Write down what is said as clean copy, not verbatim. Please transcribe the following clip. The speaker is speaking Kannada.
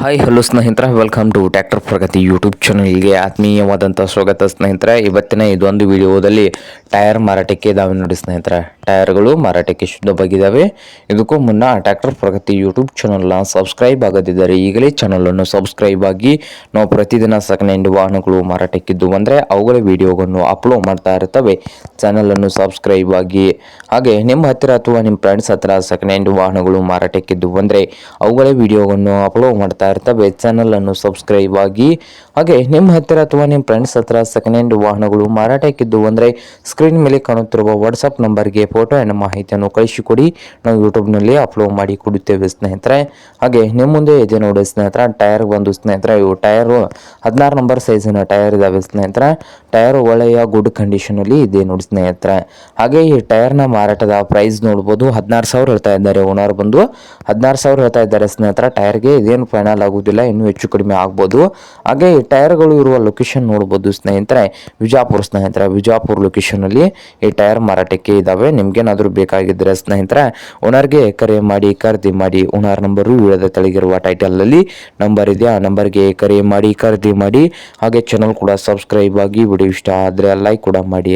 ಹಾಯ್ ಹಲೋ ಸ್ನೇಹಿತರೆ, welcome to tractor Pragati YouTube ಚಾನಲ್ಗೆ ಆತ್ಮೀಯವಾದಂಥ ಸ್ವಾಗತ ಸ್ನೇಹಿತರೆ. ಇವತ್ತಿನ ಇದೊಂದು ವಿಡಿಯೋದಲ್ಲಿ ಟೈರ್ ಮಾರಾಟಕ್ಕೆ ಇದಾವೆ ನೋಡಿ ಸ್ನೇಹಿತರೆ. ಟೈರ್ಗಳು ಮಾರಾಟಕ್ಕೆ ಶುದ್ಧವಾಗಿದ್ದಾವೆ. ಇದಕ್ಕೂ ಮುನ್ನ ಟ್ರ್ಯಾಕ್ಟರ್ ಪ್ರಗತಿ ಯೂಟ್ಯೂಬ್ ಚಾನಲ್ನ ಸಬ್ಸ್ಕ್ರೈಬ್ ಆಗದಿದ್ದರೆ ಈಗಲೇ ಚಾನಲನ್ನು ಸಬ್ಸ್ಕ್ರೈಬ್ ಆಗಿ. ನಾವು ಪ್ರತಿದಿನ ಸೆಕೆಂಡ್ ಹ್ಯಾಂಡ್ ವಾಹನಗಳು ಮಾರಾಟಕ್ಕಿದ್ದು ಅಂದರೆ ಅವುಗಳ ವಿಡಿಯೋಗಳನ್ನು ಅಪ್ಲೋಡ್ ಮಾಡ್ತಾ ಇರ್ತವೆ. ಚಾನಲನ್ನು ಸಬ್ಸ್ಕ್ರೈಬ್ ಆಗಿ. ಹಾಗೆ ನಿಮ್ಮ ಹತ್ತಿರ ಅಥವಾ ನಿಮ್ಮ ಫ್ರೆಂಡ್ಸ್ ಹತ್ತಿರ ಸೆಕೆಂಡ್ ಹ್ಯಾಂಡ್ ವಾಹನಗಳು ಮಾರಾಟಕ್ಕಿದ್ದು ಅಂದರೆ ಅವುಗಳ ವಿಡಿಯೋವನ್ನು ಅಪ್ಲೋಡ್ ಮಾಡ್ತಾ ಇರ್ತವೆ. ಚಾನಲ್ ಅನ್ನು ಸಬ್ಸ್ಕ್ರೈಬ್ ಆಗಿ. ಹಾಗೆ ನಿಮ್ಮ ಹತ್ತಿರ ಅಥವಾ ನಿಮ್ಮ ಫ್ರೆಂಡ್ಸ್ ಹತ್ರ ಸೆಕೆಂಡ್ ಹ್ಯಾಂಡ್ ವಾಹನಗಳು ಮಾರಾಟಕ್ಕಿದ್ದು ಅಂದರೆ ಸ್ಕ್ರೀನ್ ಮೇಲೆ ಕಾಣುತ್ತಿರುವ ವಾಟ್ಸಪ್ ನಂಬರ್ಗೆ ಫೋಟೋ ಆ್ಯಂಡ್ ಮಾಹಿತಿಯನ್ನು ಕಳಿಸಿಕೊಡಿ. ನಾವು ಯೂಟ್ಯೂಬ್ನಲ್ಲಿ ಅಪ್ಲೋಡ್ ಮಾಡಿ ಕೊಡುತ್ತೇವೆ ಸ್ನೇಹಿತರೆ. ಹಾಗೆ ನಿಮ್ಮ ಮುಂದೆ ಇದೆ ನೋಡಿ ಸ್ನೇಹಿತರೆ, ಟೈರ್ ಬಂದು ಸ್ನೇಹಿತರೆ, ಇವು ಟೈರು 16 ನಂಬರ್ ಸೈಜಿನ ಟೈರ್ ಇದಾವೆ ಸ್ನೇಹಿತರೆ. ಟೈರ್ ಒಳ್ಳೆಯ ಗುಡ್ ಕಂಡೀಷನಲ್ಲಿ ಇದೆ ನೋಡಿ ಸ್ನೇಹಿತರೆ. ಹಾಗೆ ಈ ಟೈರ್ನ ಮಾರಾಟದ ಪ್ರೈಸ್ ನೋಡ್ಬೋದು, 16,000 ಹೇಳ್ತಾ ಇದ್ದಾರೆ. ಓನರ್ ಬಂದು 16,000 ಹೇಳ್ತಾ ಇದ್ದಾರೆ ಸ್ನೇಹಿತರೆ. ಟೈರ್ಗೆ ಇದೇನು ಫೈನಲ್ ಆಗುವುದಿಲ್ಲ, ಇನ್ನೂ ಹೆಚ್ಚು ಕಡಿಮೆ ಆಗ್ಬೋದು. ಹಾಗೆ ಈ ಟೈರ್ಗಳು ಇರುವ ಲೊಕೇಶನ್ ನೋಡ್ಬೋದು ಸ್ನೇಹಿತರೆ, ವಿಜಾಪುರ ಸ್ನೇಹಿತರೆ. ವಿಜಾಪುರ ಲೊಕೇಶನಲ್ಲಿ ಈ ಟೈರ್ ಮಾರಾಟಕ್ಕೆ ಇದಾವೆ. ನಿಮ್ಗೇನಾದರೂ ಬೇಕಾಗಿದ್ದರೆ ಸ್ನೇಹಿತರೆ ಓನರ್ಗೆ ಕರೆ ಮಾಡಿ, ಖರೀದಿ ಮಾಡಿ. ಓನರ್ ನಂಬರು ವಿಡಿಯೋದ ತೆಳಗಿರುವ ಟೈಟಲಲ್ಲಿ ನಂಬರ್ ಇದೆ, ಆ ನಂಬರ್ಗೆ ಕರೆ ಮಾಡಿ ಖರೀದಿ ಮಾಡಿ. ಹಾಗೆ ಚಾನಲ್ ಕೂಡ ಸಬ್ಸ್ಕ್ರೈಬ್ ಆಗಿ. ವಿಡಿಯೋ ಇಷ್ಟ ಆದರೆ ಲೈಕ್ ಕೂಡ ಮಾಡಿ.